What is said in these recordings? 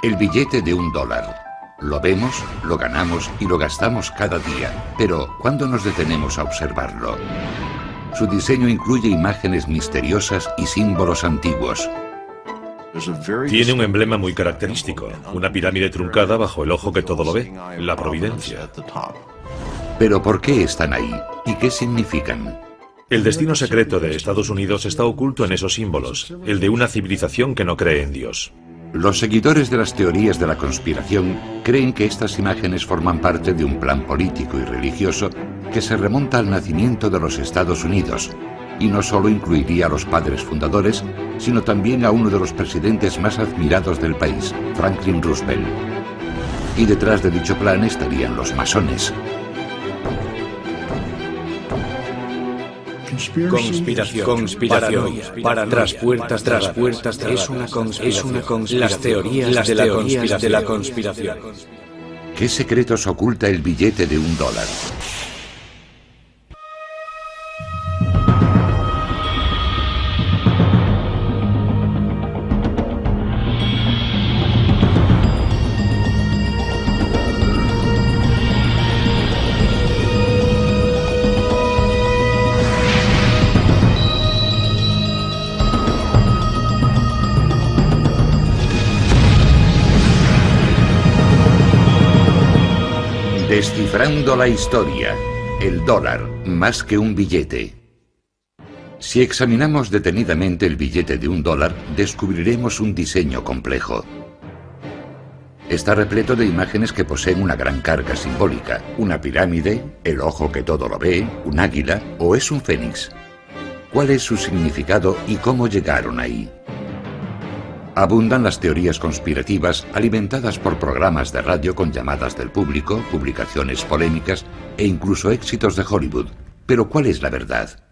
El billete de $1. Lo vemos, lo ganamos y lo gastamos cada día. Pero, ¿cuándo nos detenemos a observarlo? Su diseño incluye imágenes misteriosas y símbolos antiguos. Tiene un emblema muy característico, una pirámide truncada bajo el ojo que todo lo ve, la providencia. Pero ¿por qué están ahí? ¿Y qué significan? El destino secreto de Estados Unidos está oculto en esos símbolos, el de una civilización que no cree en Dios. Los seguidores de las teorías de la conspiración creen que estas imágenes forman parte de un plan político y religioso que se remonta al nacimiento de los Estados Unidos, y no solo incluiría a los padres fundadores, sino también a uno de los presidentes más admirados del país, Franklin Roosevelt. Y detrás de dicho plan estarían los masones. Conspiración, tras puertas, es una conspiración. Las teorías de la conspiración. ¿Qué secretos oculta el billete de $1? Descifrando la historia, el dólar, más que un billete. Si examinamos detenidamente el billete de $1, descubriremos un diseño complejo. Está repleto de imágenes que poseen una gran carga simbólica, una pirámide, el ojo que todo lo ve, un águila o es un fénix. ¿Cuál es su significado y cómo llegaron ahí? Abundan las teorías conspirativas alimentadas por programas de radio con llamadas del público, publicaciones polémicas e incluso éxitos de Hollywood. Pero ¿cuál es la verdad?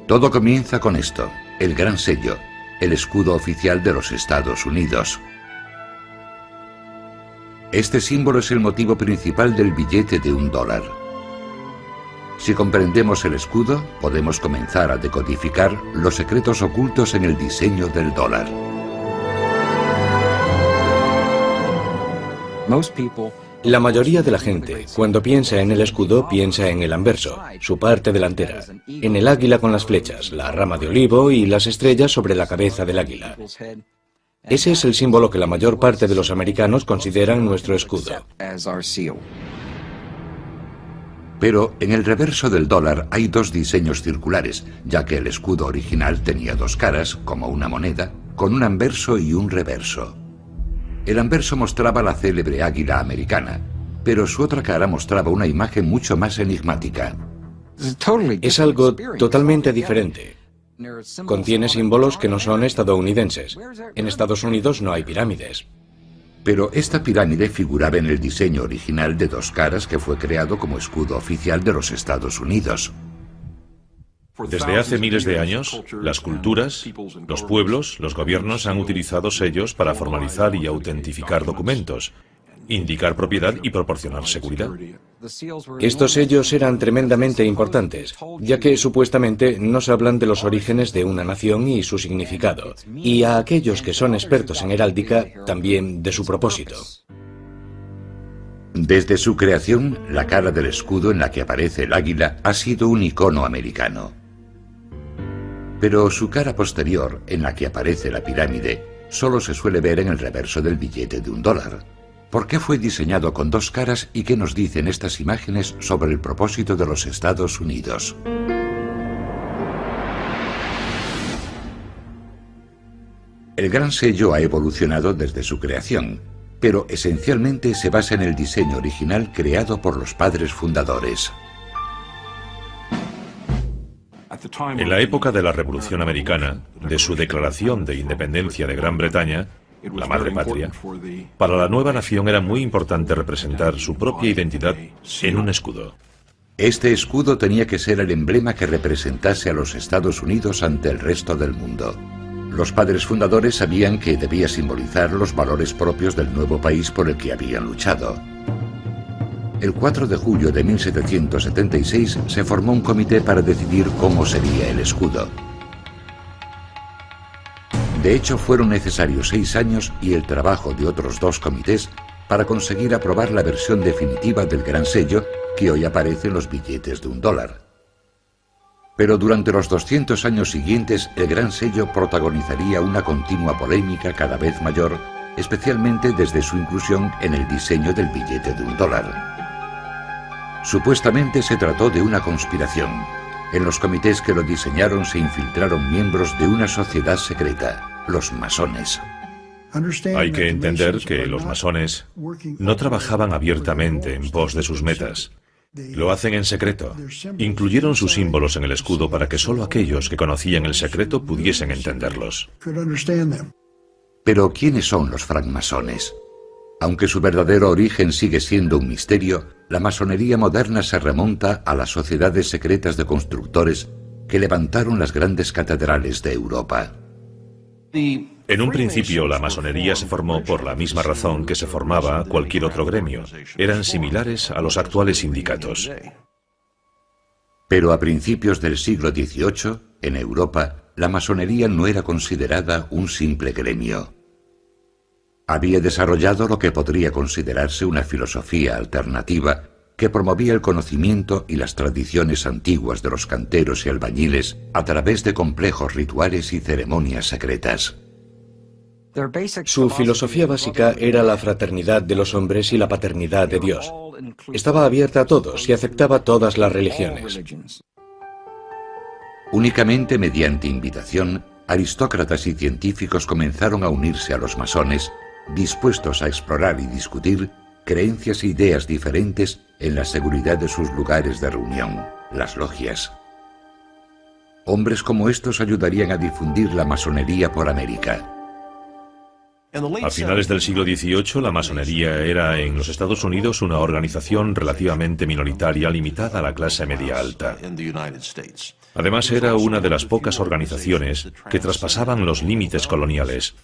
Todo comienza con esto, el gran sello, el escudo oficial de los Estados Unidos. Este símbolo es el motivo principal del billete de $1. Si comprendemos el escudo, podemos comenzar a decodificar los secretos ocultos en el diseño del dólar. La mayoría de la gente, cuando piensa en el escudo, piensa en el anverso, su parte delantera, en el águila con las flechas, la rama de olivo y las estrellas sobre la cabeza del águila. Ese es el símbolo que la mayor parte de los americanos consideran nuestro escudo. Pero en el reverso del dólar hay dos diseños circulares, ya que el escudo original tenía dos caras, como una moneda, con un anverso y un reverso. El anverso mostraba la célebre águila americana, pero su otra cara mostraba una imagen mucho más enigmática. Es algo totalmente diferente. Contiene símbolos que no son estadounidenses. En Estados Unidos no hay pirámides. Pero esta pirámide figuraba en el diseño original de dos caras que fue creado como escudo oficial de los Estados Unidos. Desde hace miles de años, las culturas, los pueblos, los gobiernos han utilizado sellos para formalizar y autentificar documentos, indicar propiedad y proporcionar seguridad. Estos sellos eran tremendamente importantes, ya que supuestamente nos hablan de los orígenes de una nación y su significado, y a aquellos que son expertos en heráldica, también de su propósito. Desde su creación, la cara del escudo en la que aparece el águila ha sido un icono americano. Pero su cara posterior, en la que aparece la pirámide, solo se suele ver en el reverso del billete de $1. ¿Por qué fue diseñado con dos caras y qué nos dicen estas imágenes sobre el propósito de los Estados Unidos? El gran sello ha evolucionado desde su creación, pero esencialmente se basa en el diseño original creado por los padres fundadores. En la época de la Revolución Americana, de su declaración de independencia de Gran Bretaña, la madre patria, para la nueva nación era muy importante representar su propia identidad en un escudo. Este escudo tenía que ser el emblema que representase a los Estados Unidos ante el resto del mundo. Los padres fundadores sabían que debía simbolizar los valores propios del nuevo país por el que habían luchado. El 4 de julio de 1776 se formó un comité para decidir cómo sería el escudo. De hecho, fueron necesarios 6 años y el trabajo de otros 2 comités para conseguir aprobar la versión definitiva del gran sello que hoy aparece en los billetes de $1. Pero durante los 200 años siguientes, el gran sello protagonizaría una continua polémica cada vez mayor, especialmente desde su inclusión en el diseño del billete de $1. Supuestamente se trató de una conspiración. En los comités que lo diseñaron se infiltraron miembros de una sociedad secreta, los masones. Hay que entender que los masones no trabajaban abiertamente en pos de sus metas. Lo hacen en secreto. Incluyeron sus símbolos en el escudo para que solo aquellos que conocían el secreto pudiesen entenderlos. Pero ¿quiénes son los francmasones? Aunque su verdadero origen sigue siendo un misterio, la masonería moderna se remonta a las sociedades secretas de constructores que levantaron las grandes catedrales de Europa. En un principio, la masonería se formó por la misma razón que se formaba cualquier otro gremio. Eran similares a los actuales sindicatos. Pero a principios del siglo XVIII, en Europa, la masonería no era considerada un simple gremio. Había desarrollado lo que podría considerarse una filosofía alternativa que promovía el conocimiento y las tradiciones antiguas de los canteros y albañiles a través de complejos rituales y ceremonias secretas. Su filosofía básica era la fraternidad de los hombres y la paternidad de Dios. Estaba abierta a todos y aceptaba todas las religiones. Únicamente mediante invitación, aristócratas y científicos comenzaron a unirse a los masones, dispuestos a explorar y discutir creencias e ideas diferentes en la seguridad de sus lugares de reunión, las logias. Hombres como estos ayudarían a difundir la masonería por América. A finales del siglo XVIII, la masonería era en los Estados Unidos una organización relativamente minoritaria limitada a la clase media alta. Además, era una de las pocas organizaciones que traspasaban los límites coloniales.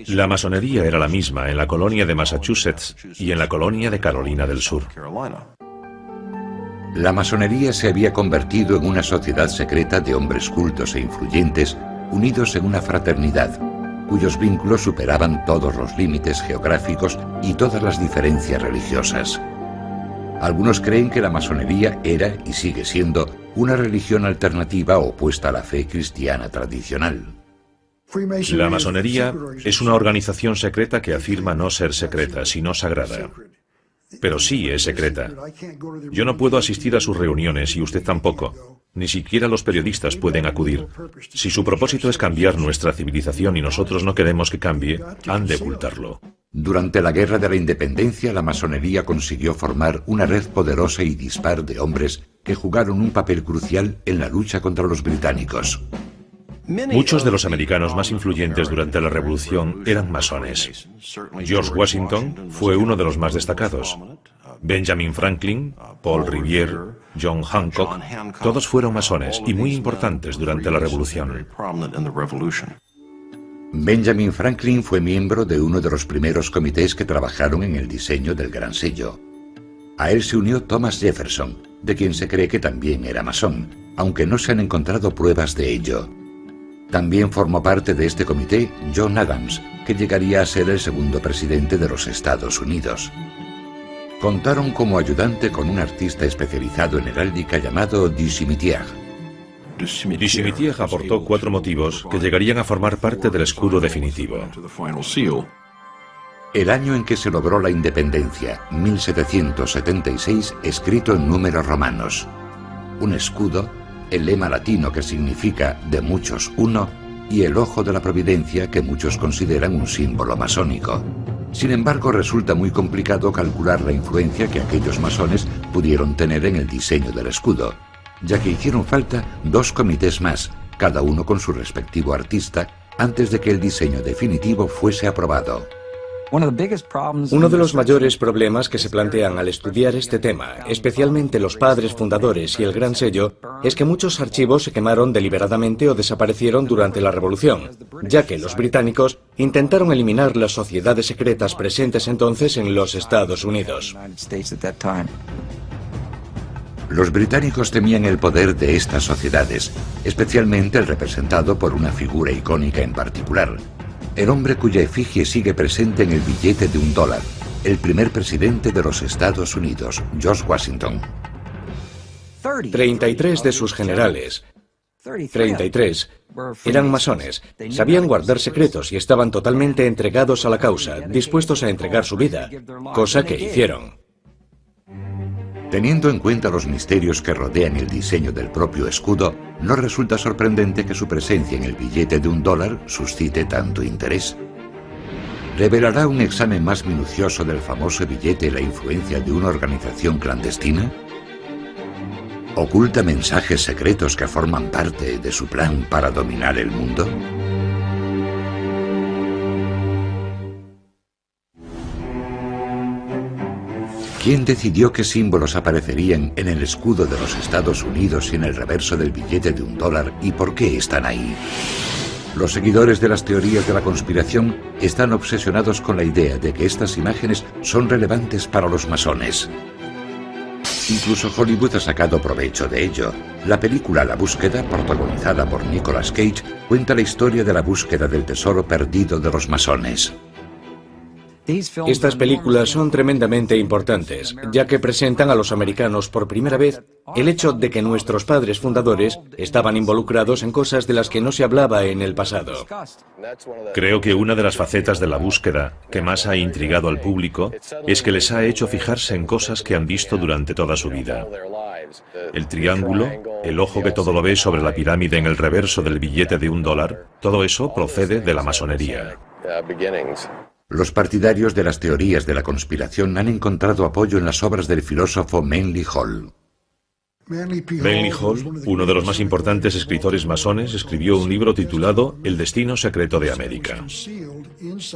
La masonería era la misma en la colonia de Massachusetts y en la colonia de Carolina del Sur. La masonería se había convertido en una sociedad secreta de hombres cultos e influyentes unidos en una fraternidad, cuyos vínculos superaban todos los límites geográficos y todas las diferencias religiosas. Algunos creen que la masonería era y sigue siendo una religión alternativa opuesta a la fe cristiana tradicional. La masonería es una organización secreta que afirma no ser secreta, sino sagrada. Pero sí es secreta. Yo no puedo asistir a sus reuniones y usted tampoco. Ni siquiera los periodistas pueden acudir. Si su propósito es cambiar nuestra civilización y nosotros no queremos que cambie, han de ocultarlo. Durante la Guerra de la Independencia, la masonería consiguió formar una red poderosa y dispar de hombres que jugaron un papel crucial en la lucha contra los británicos. Muchos de los americanos más influyentes durante la Revolución eran masones. George Washington fue uno de los más destacados. Benjamin Franklin, Paul Revere, John Hancock, todos fueron masones y muy importantes durante la Revolución. Benjamin Franklin fue miembro de uno de los primeros comités que trabajaron en el diseño del Gran Sello. A él se unió Thomas Jefferson, de quien se cree que también era masón, aunque no se han encontrado pruebas de ello. También formó parte de este comité John Adams, que llegaría a ser el segundo presidente de los Estados Unidos. Contaron como ayudante con un artista especializado en heráldica llamado Du Cimetière. Du Cimetière aportó 4 motivos que llegarían a formar parte del escudo definitivo. El año en que se logró la independencia, 1776, escrito en números romanos. Un escudo, el lema latino que significa de muchos uno, y el ojo de la providencia que muchos consideran un símbolo masónico. Sin embargo, resulta muy complicado calcular la influencia que aquellos masones pudieron tener en el diseño del escudo, ya que hicieron falta 2 comités más, cada uno con su respectivo artista, antes de que el diseño definitivo fuese aprobado. Uno de los mayores problemas que se plantean al estudiar este tema, especialmente los padres fundadores y el Gran Sello, es que muchos archivos se quemaron deliberadamente o desaparecieron durante la Revolución, ya que los británicos intentaron eliminar las sociedades secretas presentes entonces en los Estados Unidos. Los británicos temían el poder de estas sociedades, especialmente el representado por una figura icónica en particular, el hombre cuya efigie sigue presente en el billete de $1, el primer presidente de los Estados Unidos, George Washington. 33 de sus generales, 33, eran masones, sabían guardar secretos y estaban totalmente entregados a la causa, dispuestos a entregar su vida, cosa que hicieron. Teniendo en cuenta los misterios que rodean el diseño del propio escudo, no resulta sorprendente que su presencia en el billete de $1 suscite tanto interés. ¿Revelará un examen más minucioso del famoso billete la influencia de una organización clandestina? ¿Oculta mensajes secretos que forman parte de su plan para dominar el mundo? ¿Quién decidió qué símbolos aparecerían en el escudo de los Estados Unidos y en el reverso del billete de $1 y por qué están ahí? Los seguidores de las teorías de la conspiración están obsesionados con la idea de que estas imágenes son relevantes para los masones. Incluso Hollywood ha sacado provecho de ello. La película La Búsqueda, protagonizada por Nicolas Cage, cuenta la historia de la búsqueda del tesoro perdido de los masones. Estas películas son tremendamente importantes, ya que presentan a los americanos por primera vez el hecho de que nuestros padres fundadores estaban involucrados en cosas de las que no se hablaba en el pasado. Creo que una de las facetas de La Búsqueda que más ha intrigado al público es que les ha hecho fijarse en cosas que han visto durante toda su vida. El triángulo, el ojo que todo lo ve sobre la pirámide en el reverso del billete de $1, todo eso procede de la masonería. Los partidarios de las teorías de la conspiración han encontrado apoyo en las obras del filósofo Manly Hall. Manly Hall, uno de los más importantes escritores masones, escribió un libro titulado El destino secreto de América,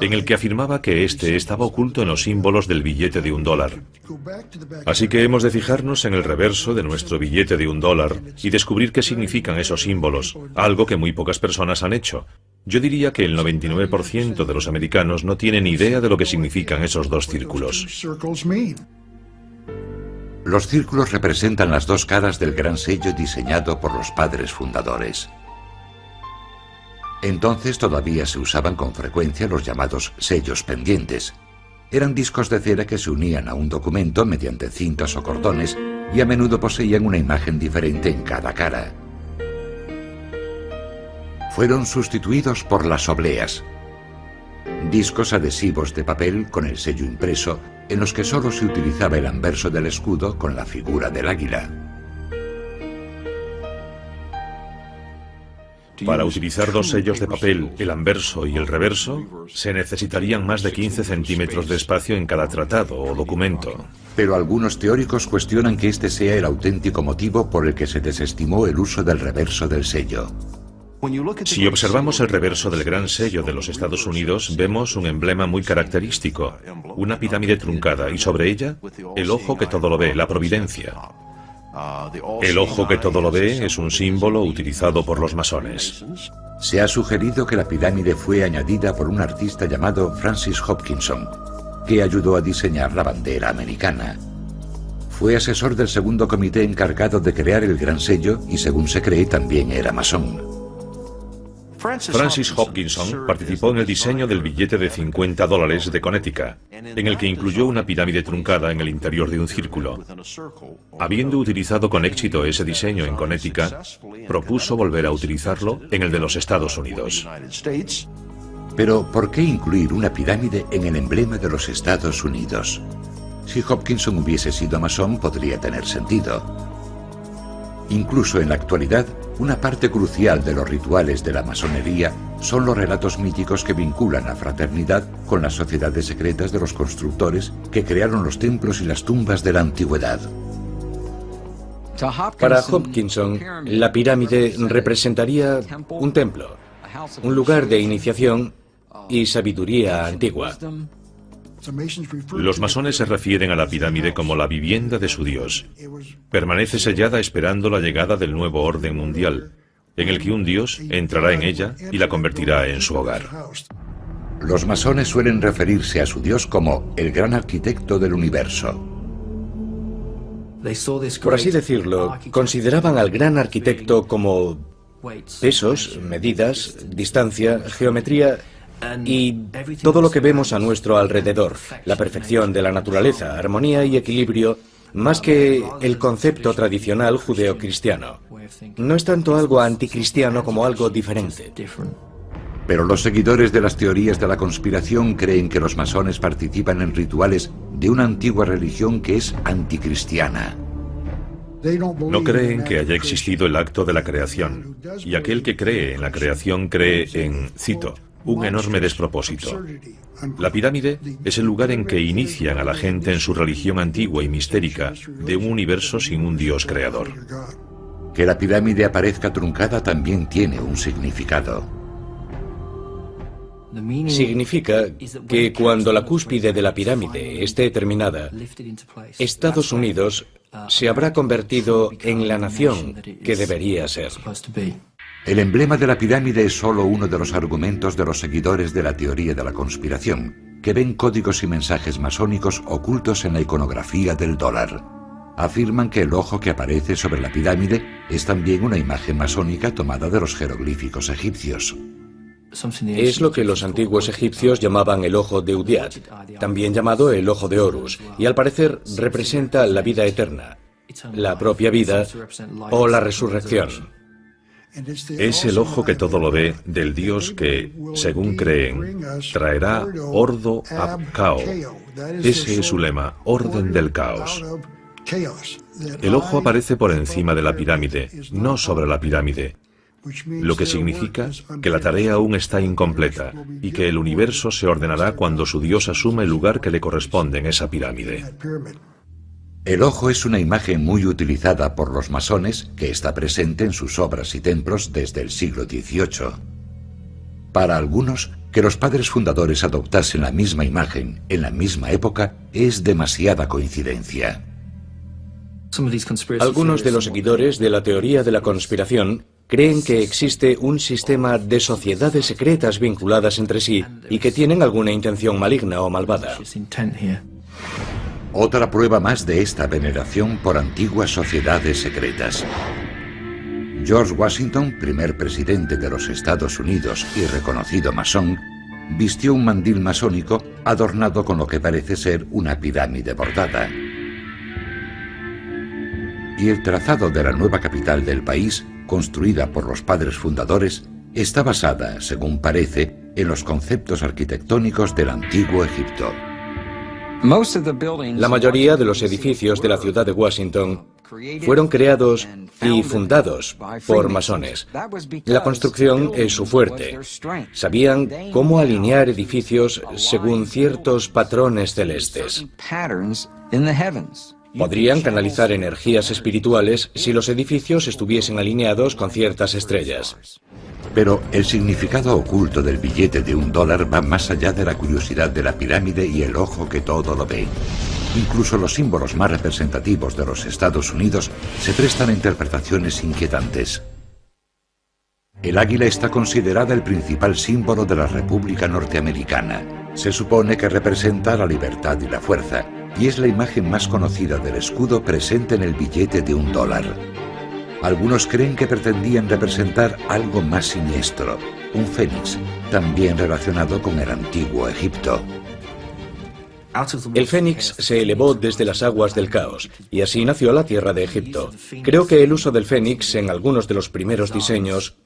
en el que afirmaba que este estaba oculto en los símbolos del billete de $1. Así que hemos de fijarnos en el reverso de nuestro billete de $1 y descubrir qué significan esos símbolos, algo que muy pocas personas han hecho. Yo diría que el 99% de los americanos no tienen idea de lo que significan esos dos círculos. Los círculos representan las dos caras del gran sello diseñado por los padres fundadores. Entonces todavía se usaban con frecuencia los llamados sellos pendientes. Eran discos de cera que se unían a un documento mediante cintas o cordones y a menudo poseían una imagen diferente en cada cara. Fueron sustituidos por las obleas, discos adhesivos de papel con el sello impreso en los que solo se utilizaba el anverso del escudo con la figura del águila. Para utilizar dos sellos de papel, el anverso y el reverso, se necesitarían más de 15 centímetros de espacio en cada tratado o documento. Pero algunos teóricos cuestionan que este sea el auténtico motivo por el que se desestimó el uso del reverso del sello. Si observamos el reverso del gran sello de los Estados Unidos, vemos un emblema muy característico, una pirámide truncada y sobre ella el ojo que todo lo ve, la providencia. El ojo que todo lo ve es un símbolo utilizado por los masones. Se ha sugerido que la pirámide fue añadida por un artista llamado Francis Hopkinson, que ayudó a diseñar la bandera americana. Fue asesor del segundo comité encargado de crear el gran sello y, según se cree, también era masón. Francis Hopkinson participó en el diseño del billete de $50 de Connecticut, en el que incluyó una pirámide truncada en el interior de un círculo. Habiendo utilizado con éxito ese diseño en Connecticut, propuso volver a utilizarlo en el de los Estados Unidos. Pero, ¿por qué incluir una pirámide en el emblema de los Estados Unidos? Si Hopkinson hubiese sido masón, podría tener sentido. Incluso en la actualidad, una parte crucial de los rituales de la masonería son los relatos míticos que vinculan la fraternidad con las sociedades secretas de los constructores que crearon los templos y las tumbas de la antigüedad. Para Hopkinson, la pirámide representaría un templo, un lugar de iniciación y sabiduría antigua. Los masones se refieren a la pirámide como la vivienda de su Dios. Permanece sellada esperando la llegada del nuevo orden mundial, en el que un Dios entrará en ella y la convertirá en su hogar. Los masones suelen referirse a su Dios como el gran arquitecto del universo. Por así decirlo, consideraban al gran arquitecto como pesos, medidas, distancia, geometría Y todo lo que vemos a nuestro alrededor, la perfección de la naturaleza, armonía y equilibrio, más que el concepto tradicional judeocristiano. No es tanto algo anticristiano como algo diferente. Pero los seguidores de las teorías de la conspiración creen que los masones participan en rituales de una antigua religión que es anticristiana. No creen que haya existido el acto de la creación, y aquel que cree en la creación cree en, cito, un enorme despropósito. La pirámide es el lugar en que inician a la gente en su religión antigua y mistérica de un universo sin un Dios creador. Que la pirámide aparezca truncada también tiene un significado. Significa que cuando la cúspide de la pirámide esté terminada, Estados Unidos se habrá convertido en la nación que debería ser. El emblema de la pirámide es solo uno de los argumentos de los seguidores de la teoría de la conspiración, que ven códigos y mensajes masónicos ocultos en la iconografía del dólar. Afirman que el ojo que aparece sobre la pirámide es también una imagen masónica tomada de los jeroglíficos egipcios. Es lo que los antiguos egipcios llamaban el ojo de Udiat, también llamado el ojo de Horus, y al parecer representa la vida eterna, la propia vida o la resurrección. Es el ojo que todo lo ve del Dios que, según creen, traerá ordo ab cao. Ese es su lema, orden del caos. El ojo aparece por encima de la pirámide, no sobre la pirámide, lo que significa que la tarea aún está incompleta y que el universo se ordenará cuando su Dios asuma el lugar que le corresponde en esa pirámide. El ojo es una imagen muy utilizada por los masones que está presente en sus obras y templos desde el siglo XVIII. Para algunos, que los padres fundadores adoptasen la misma imagen en la misma época es demasiada coincidencia. Algunos de los seguidores de la teoría de la conspiración creen que existe un sistema de sociedades secretas vinculadas entre sí y que tienen alguna intención maligna o malvada. Otra prueba más de esta veneración por antiguas sociedades secretas. George Washington, primer presidente de los Estados Unidos y reconocido masón, vistió un mandil masónico adornado con lo que parece ser una pirámide bordada. Y el trazado de la nueva capital del país, construida por los padres fundadores, está basada, según parece, en los conceptos arquitectónicos del antiguo Egipto. La mayoría de los edificios de la ciudad de Washington fueron creados y fundados por masones. La construcción es su fuerte. Sabían cómo alinear edificios según ciertos patrones celestes. Podrían canalizar energías espirituales si los edificios estuviesen alineados con ciertas estrellas. Pero el significado oculto del billete de $1 va más allá de la curiosidad de la pirámide y el ojo que todo lo ve. Incluso los símbolos más representativos de los Estados Unidos se prestan a interpretaciones inquietantes. El águila está considerada el principal símbolo de la República Norteamericana. Se supone que representa la libertad y la fuerza, y es la imagen más conocida del escudo presente en el billete de $1. Algunos creen que pretendían representar algo más siniestro, un fénix, también relacionado con el antiguo Egipto. El fénix se elevó desde las aguas del caos, y así nació la tierra de Egipto. Creo que el uso del fénix en algunos de los primeros diseños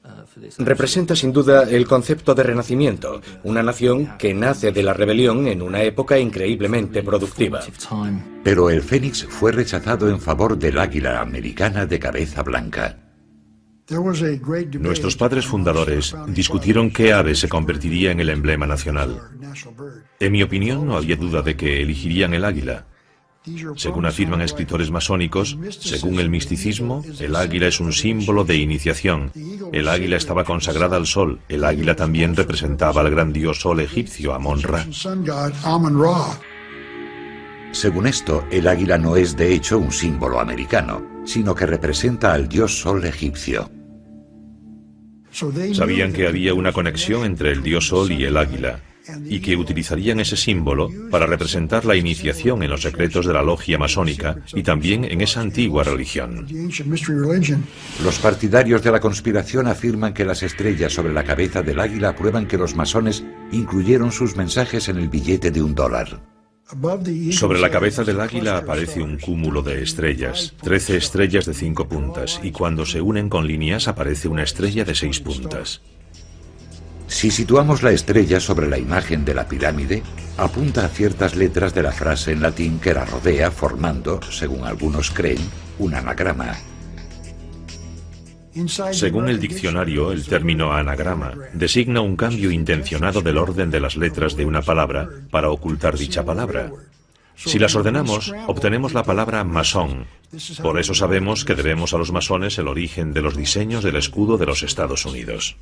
representa sin duda el concepto de renacimiento, una nación que nace de la rebelión en una época increíblemente productiva. Pero el fénix fue rechazado en favor del águila americana de cabeza blanca. Nuestros padres fundadores discutieron qué ave se convertiría en el emblema nacional. En mi opinión, no había duda de que elegirían el águila. Según afirman escritores masónicos, según el misticismo, el águila es un símbolo de iniciación. El águila estaba consagrada al sol. El águila también representaba al gran dios sol egipcio, Amon-Ra. Según esto, el águila no es de hecho un símbolo americano, sino que representa al dios sol egipcio. Sabían que había una conexión entre el dios sol y el águila. y que utilizarían ese símbolo para representar la iniciación en los secretos de la logia masónica y también en esa antigua religión. Los partidarios de la conspiración afirman que las estrellas sobre la cabeza del águila prueban que los masones incluyeron sus mensajes en el billete de $1. Sobre la cabeza del águila aparece un cúmulo de estrellas, 13 estrellas de 5 puntas, y cuando se unen con líneas aparece una estrella de 6 puntas. Si situamos la estrella sobre la imagen de la pirámide, apunta a ciertas letras de la frase en latín que la rodea, formando, según algunos creen, un anagrama. Según el diccionario, el término anagrama designa un cambio intencionado del orden de las letras de una palabra para ocultar dicha palabra. Si las ordenamos, obtenemos la palabra masón. Por eso sabemos que debemos a los masones el origen de los diseños del escudo de los Estados Unidos.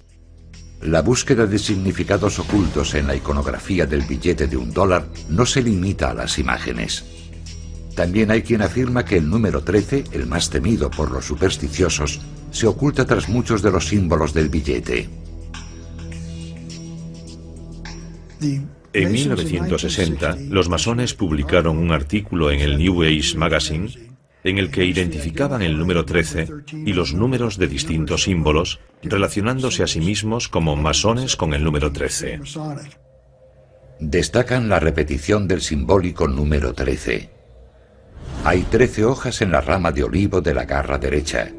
La búsqueda de significados ocultos en la iconografía del billete de $1 no se limita a las imágenes. También hay quien afirma que el número 13, el más temido por los supersticiosos, se oculta tras muchos de los símbolos del billete. En 1960, los masones publicaron un artículo en el New Age Magazine en el que identificaban el número 13 y los números de distintos símbolos, relacionándose a sí mismos como masones con el número 13. Destacan la repetición del simbólico número 13. Hay 13 hojas en la rama de olivo de la garra derecha,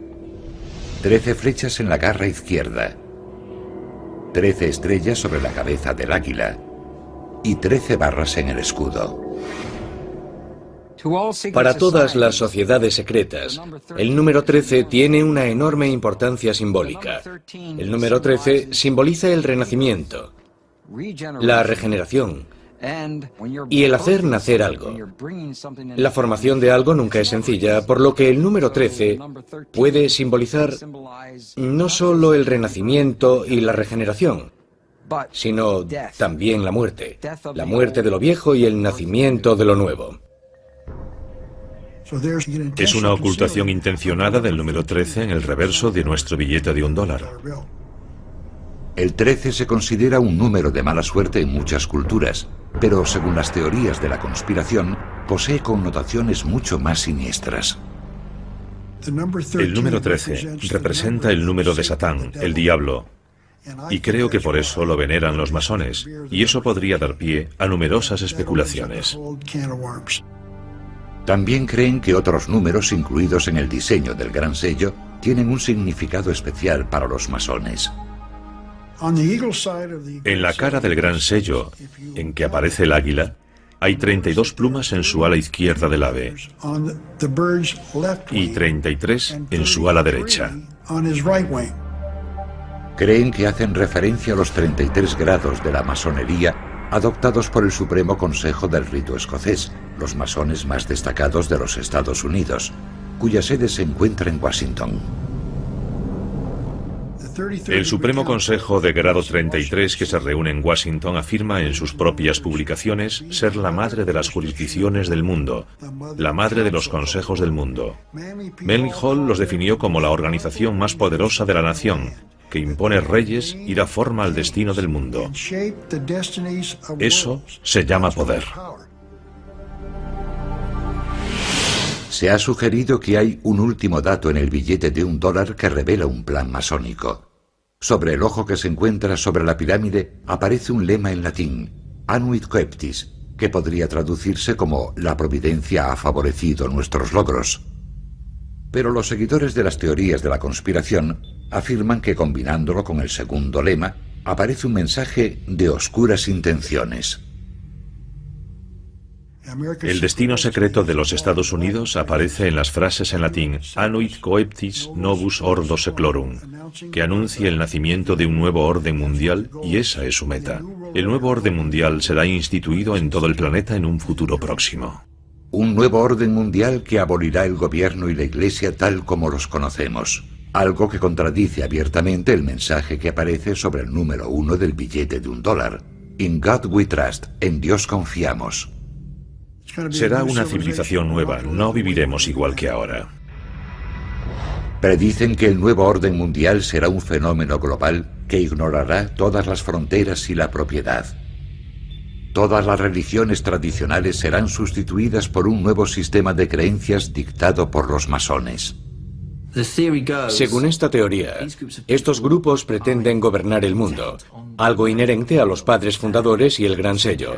13 flechas en la garra izquierda, 13 estrellas sobre la cabeza del águila y 13 barras en el escudo. Para todas las sociedades secretas, el número 13 tiene una enorme importancia simbólica. El número 13 simboliza el renacimiento, la regeneración y el hacer nacer algo. La formación de algo nunca es sencilla, por lo que el número 13 puede simbolizar no solo el renacimiento y la regeneración, sino también la muerte de lo viejo y el nacimiento de lo nuevo. Es una ocultación intencionada del número 13 en el reverso de nuestro billete de $1. El 13 se considera un número de mala suerte en muchas culturas, pero según las teorías de la conspiración, posee connotaciones mucho más siniestras. El número 13 representa el número de Satán, el diablo, y creo que por eso lo veneran los masones, y eso podría dar pie a numerosas especulaciones. También creen que otros números incluidos en el diseño del gran sello tienen un significado especial para los masones. En la cara del gran sello, en que aparece el águila, hay 32 plumas en su ala izquierda del ave y 33 en su ala derecha. Creen que hacen referencia a los 33 grados de la masonería adoptados por el Supremo Consejo del Rito Escocés, los masones más destacados de los Estados Unidos, cuya sede se encuentra en Washington. El Supremo Consejo de Grado 33 que se reúne en Washington afirma en sus propias publicaciones ser la madre de las jurisdicciones del mundo, la madre de los consejos del mundo. Manly Hall los definió como la organización más poderosa de la nación, que impone reyes y da forma al destino del mundo. Eso se llama poder. Se ha sugerido que hay un último dato en el billete de $1 que revela un plan masónico. Sobre el ojo que se encuentra sobre la pirámide aparece un lema en latín, Anuit Coeptis, que podría traducirse como la providencia ha favorecido nuestros logros. Pero los seguidores de las teorías de la conspiración afirman que combinándolo con el segundo lema aparece un mensaje de oscuras intenciones. El destino secreto de los Estados Unidos aparece en las frases en latín Anuit Coeptis Novus Ordo Seclorum, que anuncia el nacimiento de un nuevo orden mundial, y esa es su meta. El nuevo orden mundial será instituido en todo el planeta en un futuro próximo. Un nuevo orden mundial que abolirá el gobierno y la Iglesia tal como los conocemos. Algo que contradice abiertamente el mensaje que aparece sobre el número 1 del billete de $1. In God we trust, en Dios confiamos. Será una civilización nueva, no viviremos igual que ahora. Predicen que el nuevo orden mundial será un fenómeno global que ignorará todas las fronteras y la propiedad. Todas las religiones tradicionales serán sustituidas por un nuevo sistema de creencias dictado por los masones. Según esta teoría, estos grupos pretenden gobernar el mundo, algo inherente a los padres fundadores y el Gran Sello.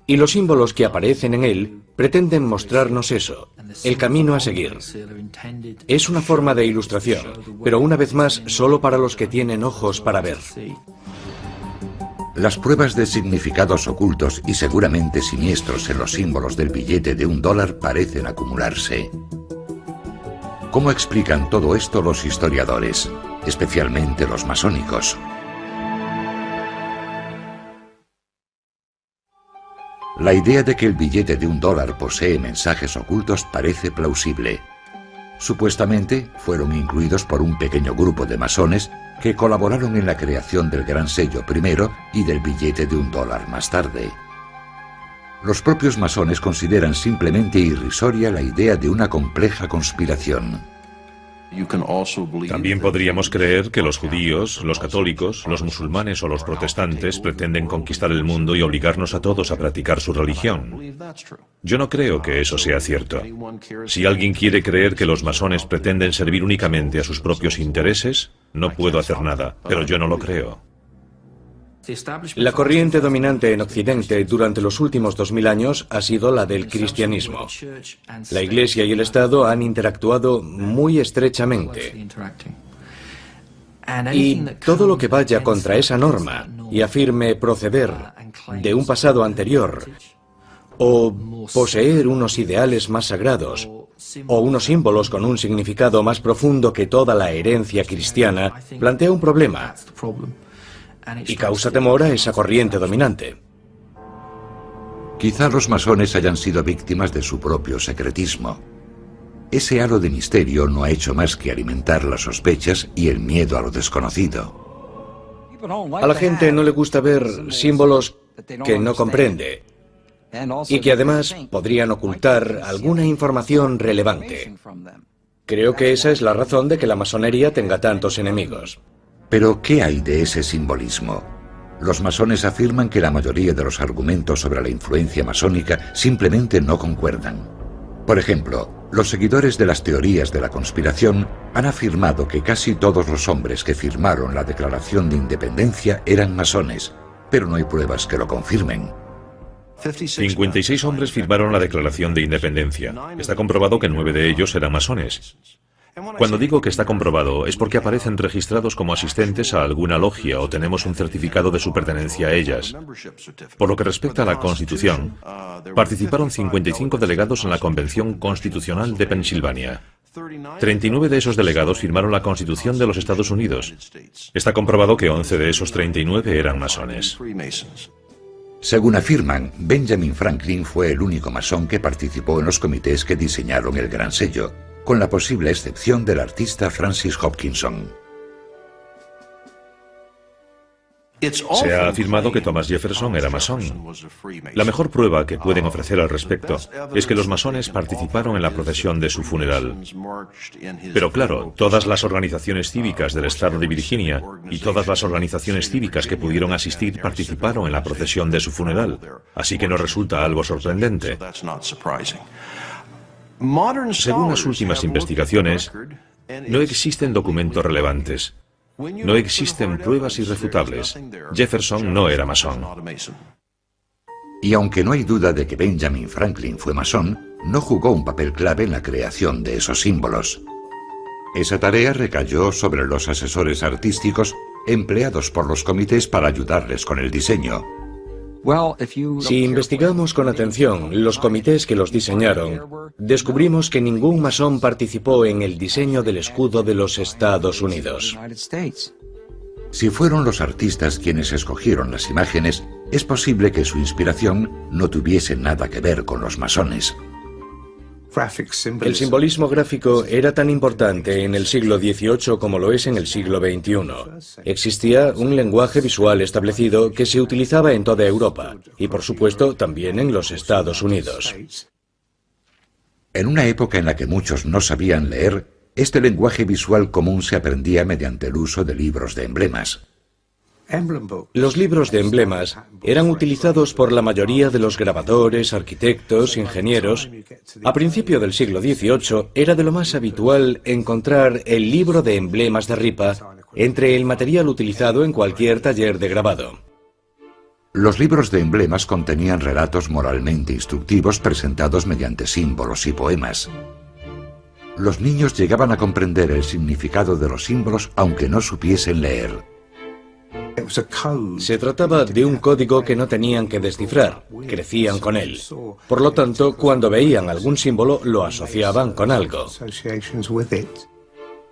Y los símbolos que aparecen en él pretenden mostrarnos eso, el camino a seguir. Es una forma de ilustración, pero una vez más solo para los que tienen ojos para ver. Las pruebas de significados ocultos y seguramente siniestros en los símbolos del billete de $1 parecen acumularse. ¿Cómo explican todo esto los historiadores, especialmente los masónicos? La idea de que el billete de $1 posee mensajes ocultos parece plausible. Supuestamente fueron incluidos por un pequeño grupo de masones que colaboraron en la creación del Gran Sello primero y del billete de $1 más tarde. Los propios masones consideran simplemente irrisoria la idea de una compleja conspiración. También podríamos creer que los judíos, los católicos, los musulmanes o los protestantes pretenden conquistar el mundo y obligarnos a todos a practicar su religión. Yo no creo que eso sea cierto. Si alguien quiere creer que los masones pretenden servir únicamente a sus propios intereses, no puedo hacer nada, pero yo no lo creo. La corriente dominante en Occidente durante los últimos 2000 años ha sido la del cristianismo. La Iglesia y el Estado han interactuado muy estrechamente. Y todo lo que vaya contra esa norma y afirme proceder de un pasado anterior, o poseer unos ideales más sagrados, o unos símbolos con un significado más profundo que toda la herencia cristiana, plantea un problema y causa temor a esa corriente dominante. Quizá los masones hayan sido víctimas de su propio secretismo. Ese halo de misterio no ha hecho más que alimentar las sospechas y el miedo a lo desconocido. A la gente no le gusta ver símbolos que no comprende y que además podrían ocultar alguna información relevante. Creo que esa es la razón de que la masonería tenga tantos enemigos. Pero, ¿qué hay de ese simbolismo? Los masones afirman que la mayoría de los argumentos sobre la influencia masónica simplemente no concuerdan. Por ejemplo, los seguidores de las teorías de la conspiración han afirmado que casi todos los hombres que firmaron la Declaración de Independencia eran masones, pero no hay pruebas que lo confirmen. 56 hombres firmaron la Declaración de Independencia. Está comprobado que 9 de ellos eran masones. Cuando digo que está comprobado es porque aparecen registrados como asistentes a alguna logia o tenemos un certificado de su pertenencia a ellas. Por lo que respecta a la Constitución, participaron 55 delegados en la Convención Constitucional de Pensilvania. 39 de esos delegados firmaron la Constitución de los Estados Unidos. Está comprobado que 11 de esos 39 eran masones. Según afirman, Benjamin Franklin fue el único masón que participó en los comités que diseñaron el Gran Sello, con la posible excepción del artista Francis Hopkinson. Se ha afirmado que Thomas Jefferson era masón. La mejor prueba que pueden ofrecer al respecto es que los masones participaron en la procesión de su funeral. Pero claro, todas las organizaciones cívicas del estado de Virginia y todas las organizaciones cívicas que pudieron asistir participaron en la procesión de su funeral, así que no resulta algo sorprendente. Según las últimas investigaciones, no existen documentos relevantes. No existen pruebas irrefutables. Jefferson no era masón. Y aunque no hay duda de que Benjamin Franklin fue masón, no jugó un papel clave en la creación de esos símbolos. Esa tarea recayó sobre los asesores artísticos empleados por los comités para ayudarles con el diseño. Si investigamos con atención los comités que los diseñaron, descubrimos que ningún masón participó en el diseño del escudo de los Estados Unidos. Si fueron los artistas quienes escogieron las imágenes, es posible que su inspiración no tuviese nada que ver con los masones. El simbolismo gráfico era tan importante en el siglo XVIII como lo es en el siglo XXI. Existía un lenguaje visual establecido que se utilizaba en toda Europa y, por supuesto, también en los Estados Unidos. En una época en la que muchos no sabían leer, este lenguaje visual común se aprendía mediante el uso de libros de emblemas. Los libros de emblemas eran utilizados por la mayoría de los grabadores, arquitectos, ingenieros. A principio del siglo XVIII era de lo más habitual encontrar el libro de emblemas de ripa entre el material utilizado en cualquier taller de grabado. Los libros de emblemas contenían relatos moralmente instructivos presentados mediante símbolos y poemas. Los niños llegaban a comprender el significado de los símbolos aunque no supiesen leer. Se trataba de un código que no tenían que descifrar, crecían con él. Por lo tanto, cuando veían algún símbolo, lo asociaban con algo.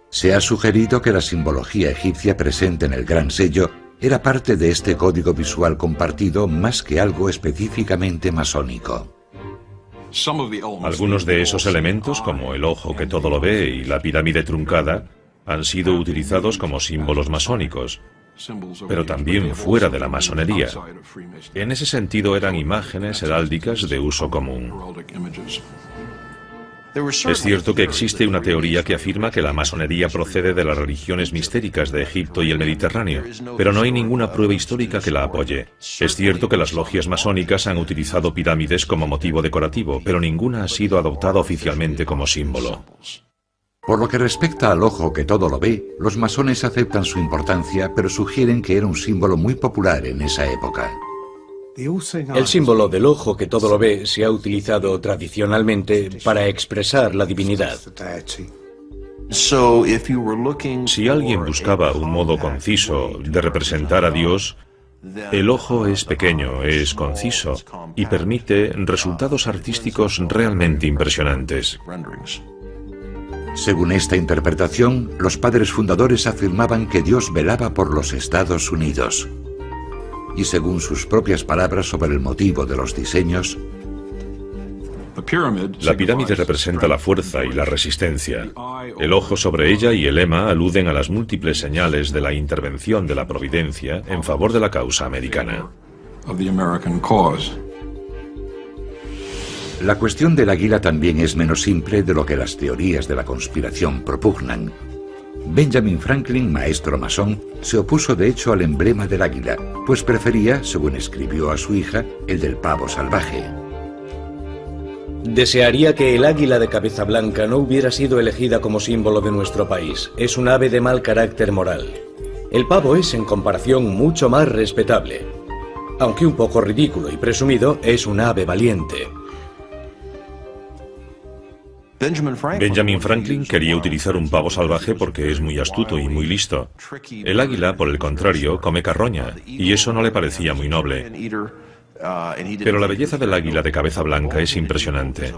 Se ha sugerido que la simbología egipcia presente en el Gran Sello era parte de este código visual compartido más que algo específicamente masónico. Algunos de esos elementos, como el ojo que todo lo ve y la pirámide truncada, han sido utilizados como símbolos masónicos, pero también fuera de la masonería. En ese sentido eran imágenes heráldicas de uso común. Es cierto que existe una teoría que afirma que la masonería procede de las religiones mistéricas de Egipto y el Mediterráneo, pero no hay ninguna prueba histórica que la apoye. Es cierto que las logias masónicas han utilizado pirámides como motivo decorativo, pero ninguna ha sido adoptada oficialmente como símbolo. Por lo que respecta al ojo que todo lo ve, los masones aceptan su importancia, pero sugieren que era un símbolo muy popular en esa época. El símbolo del ojo que todo lo ve se ha utilizado tradicionalmente para expresar la divinidad. Si alguien buscaba un modo conciso de representar a Dios, el ojo es pequeño, es conciso y permite resultados artísticos realmente impresionantes. Según esta interpretación, los padres fundadores afirmaban que Dios velaba por los Estados Unidos. Y según sus propias palabras sobre el motivo de los diseños, la pirámide representa la fuerza y la resistencia. El ojo sobre ella y el lema aluden a las múltiples señales de la intervención de la providencia en favor de la causa americana. La cuestión del águila también es menos simple de lo que las teorías de la conspiración propugnan. Benjamin Franklin, maestro masón, se opuso de hecho al emblema del águila, pues prefería, según escribió a su hija, el del pavo salvaje. Desearía que el águila de cabeza blanca no hubiera sido elegida como símbolo de nuestro país. Es un ave de mal carácter moral. El pavo es, en comparación, mucho más respetable. Aunque un poco ridículo y presumido, es un ave valiente. Benjamin Franklin quería utilizar un pavo salvaje porque es muy astuto y muy listo. El águila, por el contrario, come carroña, y eso no le parecía muy noble. Pero la belleza del águila de cabeza blanca es impresionante.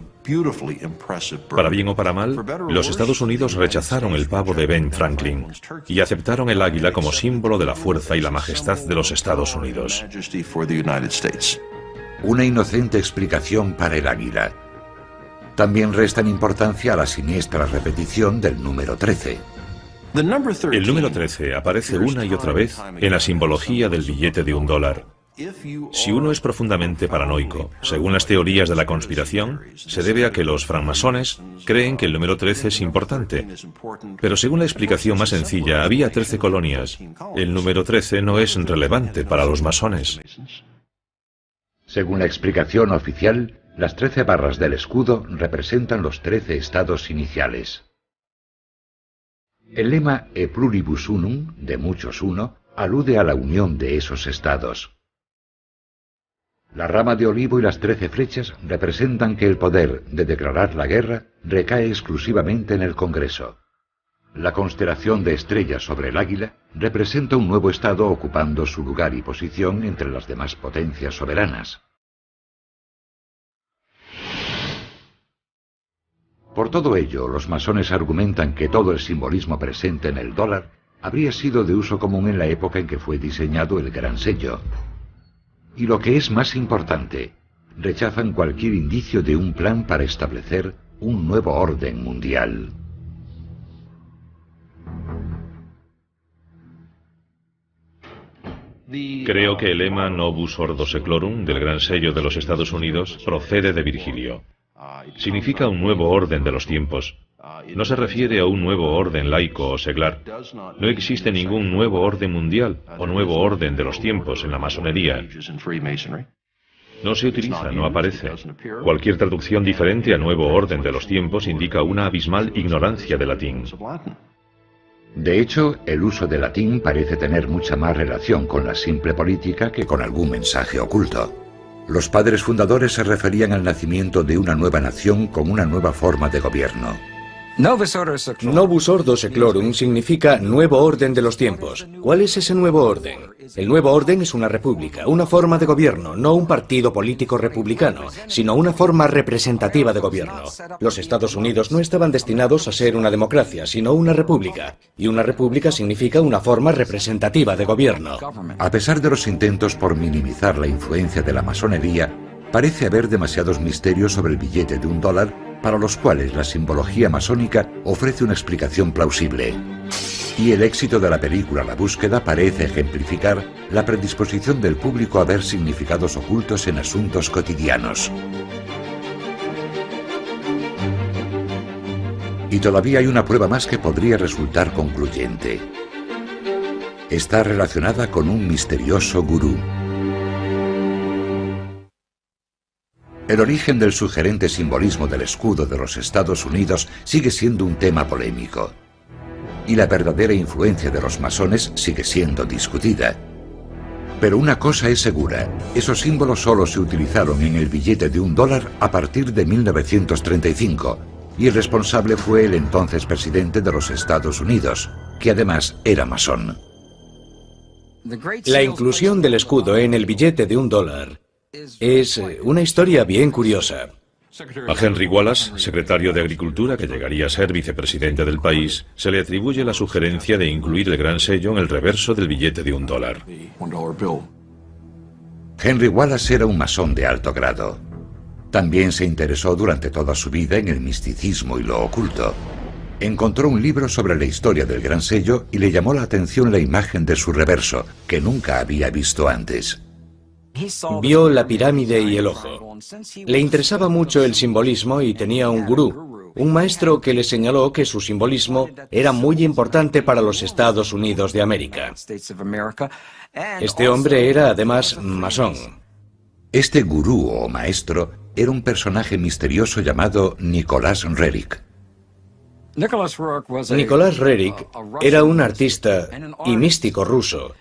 Para bien o para mal, los Estados Unidos rechazaron el pavo de Ben Franklin y aceptaron el águila como símbolo de la fuerza y la majestad de los Estados Unidos. Una inocente explicación para el águila. También restan importancia a la siniestra repetición del número 13. El número 13 aparece una y otra vez en la simbología del billete de $1. Si uno es profundamente paranoico, según las teorías de la conspiración, se debe a que los francmasones creen que el número 13 es importante. Pero según la explicación más sencilla, había 13 colonias. El número 13 no es relevante para los masones. Según la explicación oficial, las 13 barras del escudo representan los 13 estados iniciales. El lema E pluribus unum, de muchos uno, alude a la unión de esos estados. La rama de olivo y las 13 flechas representan que el poder de declarar la guerra recae exclusivamente en el Congreso. La constelación de estrellas sobre el águila representa un nuevo estado ocupando su lugar y posición entre las demás potencias soberanas. Por todo ello, los masones argumentan que todo el simbolismo presente en el dólar habría sido de uso común en la época en que fue diseñado el Gran Sello. Y lo que es más importante, rechazan cualquier indicio de un plan para establecer un nuevo orden mundial. Creo que el lema Novus Ordo Seclorum del Gran Sello de los Estados Unidos procede de Virgilio. Significa un nuevo orden de los tiempos, No se refiere a un nuevo orden laico o seglar. No existe ningún nuevo orden mundial o nuevo orden de los tiempos en la masonería. No se utiliza, no aparece. Cualquier traducción diferente a nuevo orden de los tiempos indica una abismal ignorancia del latín. De hecho, el uso del latín parece tener mucha más relación con la simple política que con algún mensaje oculto. Los padres fundadores se referían al nacimiento de una nueva nación con una nueva forma de gobierno. Novus Ordo Seclorum significa nuevo orden de los tiempos. ¿Cuál es ese nuevo orden? El nuevo orden es una república, una forma de gobierno, no un partido político republicano, sino una forma representativa de gobierno. Los Estados Unidos no estaban destinados a ser una democracia, sino una república. Y una república significa una forma representativa de gobierno. A pesar de los intentos por minimizar la influencia de la masonería, parece haber demasiados misterios sobre el billete de $1 para los cuales la simbología masónica ofrece una explicación plausible. Y el éxito de la película La Búsqueda parece ejemplificar la predisposición del público a ver significados ocultos en asuntos cotidianos. Y todavía hay una prueba más que podría resultar concluyente. Está relacionada con un misterioso gurú. El origen del sugerente simbolismo del escudo de los Estados Unidos sigue siendo un tema polémico. Y la verdadera influencia de los masones sigue siendo discutida. Pero una cosa es segura, esos símbolos solo se utilizaron en el billete de $1 a partir de 1935, y el responsable fue el entonces presidente de los Estados Unidos, que además era masón. La inclusión del escudo en el billete de $1 es una historia bien curiosa. A Henry Wallace, secretario de Agricultura que llegaría a ser vicepresidente del país, se le atribuye la sugerencia de incluir el gran sello en el reverso del billete de $1. Henry Wallace era un masón de alto grado. También se interesó durante toda su vida en el misticismo y lo oculto. Encontró un libro sobre la historia del gran sello y le llamó la atención la imagen de su reverso, que nunca había visto antes. Vio la pirámide y el ojo. Le interesaba mucho el simbolismo y tenía un gurú, un maestro que le señaló que su simbolismo era muy importante para los Estados Unidos de América. Este hombre era además masón. Este gurú o maestro era un personaje misterioso llamado Nicholas Roerich. Nicholas Roerich era un artista y místico ruso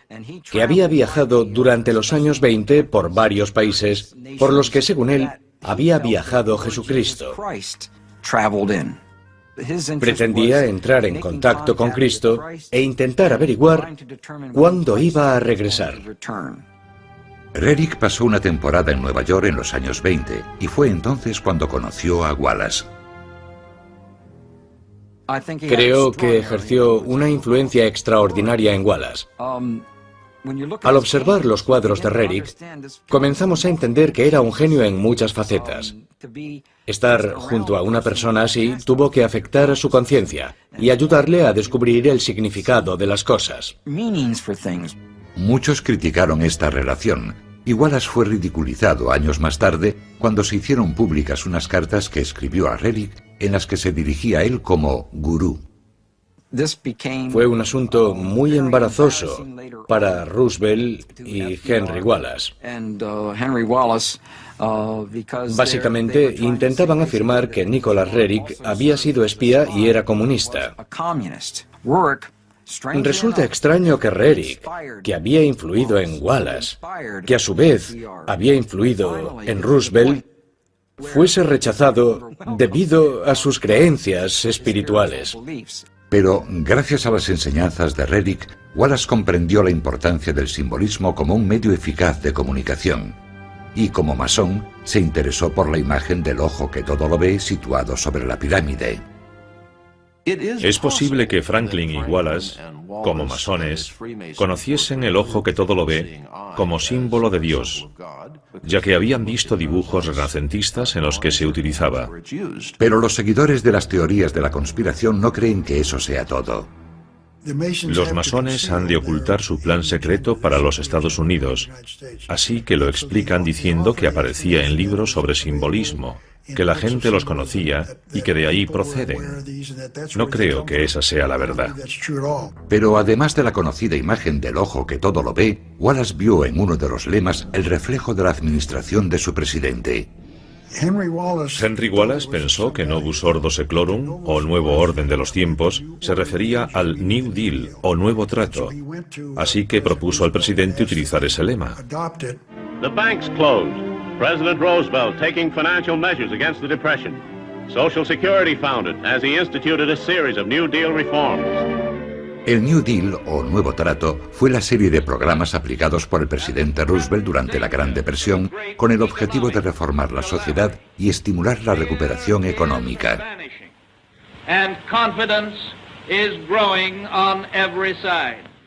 que había viajado durante los años 20 por varios países por los que, según él, había viajado Jesucristo. Pretendía entrar en contacto con Cristo e intentar averiguar cuándo iba a regresar. Roerich pasó una temporada en Nueva York en los años 20 y fue entonces cuando conoció a Wallace. Creo que ejerció una influencia extraordinaria en Wallace. Al observar los cuadros de Roerich, comenzamos a entender que era un genio en muchas facetas. Estar junto a una persona así tuvo que afectar a su conciencia y ayudarle a descubrir el significado de las cosas. Muchos criticaron esta relación, y Wallace fue ridiculizado años más tarde cuando se hicieron públicas unas cartas que escribió a Roerich en las que se dirigía a él como gurú. Fue un asunto muy embarazoso para Roosevelt y Henry Wallace. Básicamente, intentaban afirmar que Nicholas Roerich había sido espía y era comunista. Resulta extraño que Roerich, que había influido en Wallace, que a su vez había influido en Roosevelt, fuese rechazado debido a sus creencias espirituales. Pero, gracias a las enseñanzas de Roerich, Wallace comprendió la importancia del simbolismo como un medio eficaz de comunicación. Y como masón, se interesó por la imagen del ojo que todo lo ve situado sobre la pirámide. Es posible que Franklin y Wallace, como masones, conociesen el ojo que todo lo ve como símbolo de Dios, ya que habían visto dibujos renacentistas en los que se utilizaba. Pero los seguidores de las teorías de la conspiración no creen que eso sea todo. Los masones han de ocultar su plan secreto para los Estados Unidos, así que lo explican diciendo que aparecía en libros sobre simbolismo que la gente los conocía y que de ahí proceden. No creo que esa sea la verdad. Pero además de la conocida imagen del ojo que todo lo ve, Wallace vio en uno de los lemas el reflejo de la administración de su presidente. Henry Wallace pensó que Novus Ordo Seclorum, o Nuevo Orden de los Tiempos, se refería al New Deal, o Nuevo Trato. Así que propuso al presidente utilizar ese lema. The banks closed. President Roosevelt taking financial measures against the Depression. Social Security founded as he instituted a series of New Deal reforms. El New Deal, o Nuevo Trato, fue la serie de programas aplicados por el presidente Roosevelt durante la Gran Depresión con el objetivo de reformar la sociedad y estimular la recuperación económica.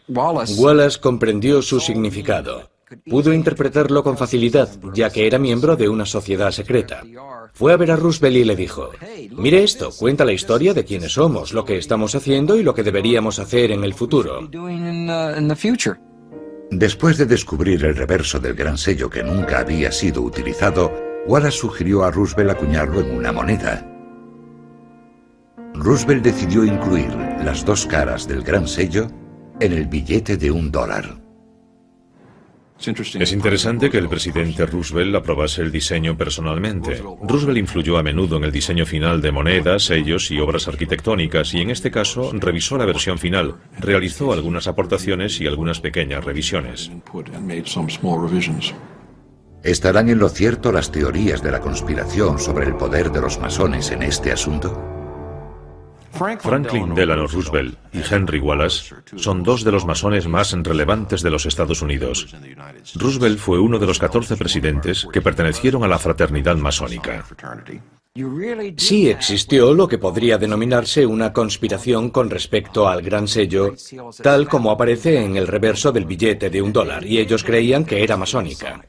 Wallace comprendió su significado. Pudo interpretarlo con facilidad, ya que era miembro de una sociedad secreta. Fue a ver a Roosevelt y le dijo: mire esto, cuenta la historia de quiénes somos, lo que estamos haciendo y lo que deberíamos hacer en el futuro. Después de descubrir el reverso del gran sello que nunca había sido utilizado, Wallace sugirió a Roosevelt acuñarlo en una moneda. Roosevelt decidió incluir las dos caras del gran sello en el billete de $1. Es interesante que el presidente Roosevelt aprobase el diseño personalmente. Roosevelt influyó a menudo en el diseño final de monedas, sellos y obras arquitectónicas, y en este caso revisó la versión final, realizó algunas aportaciones y algunas pequeñas revisiones. ¿Estarán en lo cierto las teorías de la conspiración sobre el poder de los masones en este asunto? Franklin Delano Roosevelt y Henry Wallace son dos de los masones más relevantes de los Estados Unidos. Roosevelt fue uno de los 14 presidentes que pertenecieron a la fraternidad masónica. Sí existió lo que podría denominarse una conspiración con respecto al gran sello, tal como aparece en el reverso del billete de $1, y ellos creían que era masónica.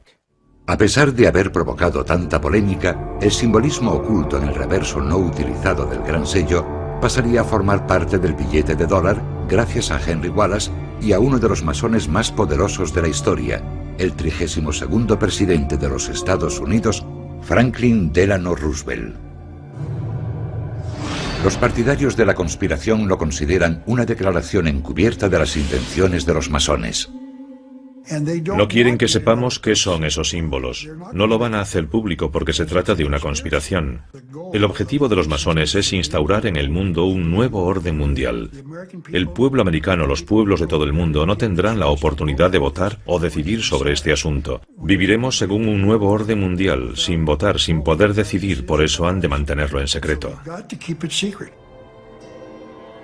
A pesar de haber provocado tanta polémica, el simbolismo oculto en el reverso no utilizado del gran sello pasaría a formar parte del billete de $1 gracias a Henry Wallace y a uno de los masones más poderosos de la historia, el 32º presidente de los Estados Unidos, Franklin Delano Roosevelt. Los partidarios de la conspiración lo consideran una declaración encubierta de las intenciones de los masones. No quieren que sepamos qué son esos símbolos. No lo van a hacer público porque se trata de una conspiración. El objetivo de los masones es instaurar en el mundo un nuevo orden mundial. El pueblo americano, los pueblos de todo el mundo, no tendrán la oportunidad de votar o decidir sobre este asunto. Viviremos según un nuevo orden mundial, sin votar, sin poder decidir, por eso han de mantenerlo en secreto.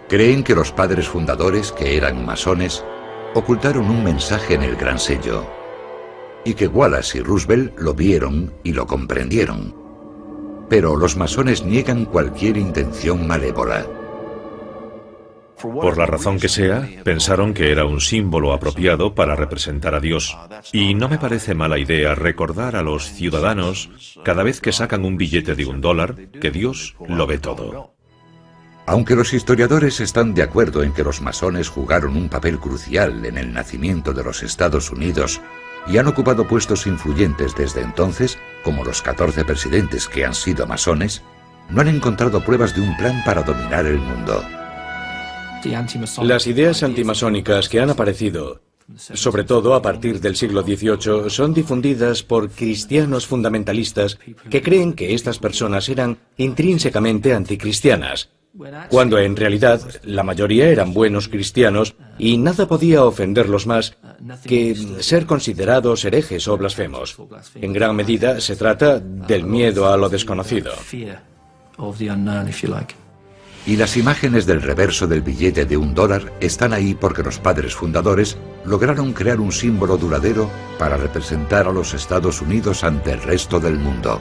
Creen que los padres fundadores, que eran masones, ocultaron un mensaje en el gran sello, y que Wallace y Roosevelt lo vieron y lo comprendieron. Pero los masones niegan cualquier intención malévola. Por la razón que sea, pensaron que era un símbolo apropiado para representar a Dios. Y no me parece mala idea recordar a los ciudadanos, cada vez que sacan un billete de $1, que Dios lo ve todo. Aunque los historiadores están de acuerdo en que los masones jugaron un papel crucial en el nacimiento de los Estados Unidos y han ocupado puestos influyentes desde entonces, como los 14 presidentes que han sido masones, no han encontrado pruebas de un plan para dominar el mundo. Las ideas antimasónicas que han aparecido, sobre todo a partir del siglo XVIII, son difundidas por cristianos fundamentalistas que creen que estas personas eran intrínsecamente anticristianas, cuando en realidad la mayoría eran buenos cristianos y nada podía ofenderlos más que ser considerados herejes o blasfemos. En gran medida se trata del miedo a lo desconocido. Y las imágenes del reverso del billete de $1 están ahí porque los padres fundadores lograron crear un símbolo duradero para representar a los Estados Unidos ante el resto del mundo.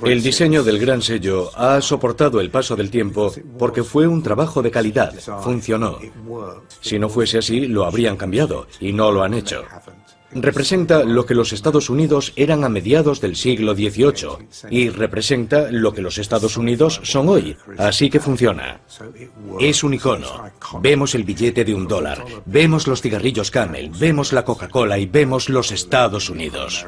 El diseño del gran sello ha soportado el paso del tiempo porque fue un trabajo de calidad, funcionó. Si no fuese así, lo habrían cambiado, y no lo han hecho. Representa lo que los Estados Unidos eran a mediados del siglo XVIII, y representa lo que los Estados Unidos son hoy, así que funciona. Es un icono. Vemos el billete de $1, vemos los cigarrillos Camel, vemos la Coca-Cola y vemos los Estados Unidos.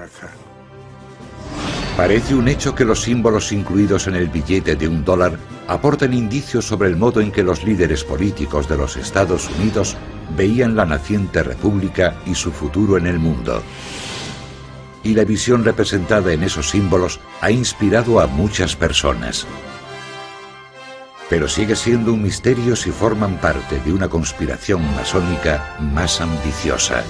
Parece un hecho que los símbolos incluidos en el billete de $1 aportan indicios sobre el modo en que los líderes políticos de los Estados Unidos veían la naciente república y su futuro en el mundo. Y la visión representada en esos símbolos ha inspirado a muchas personas. Pero sigue siendo un misterio si forman parte de una conspiración masónica más ambiciosa.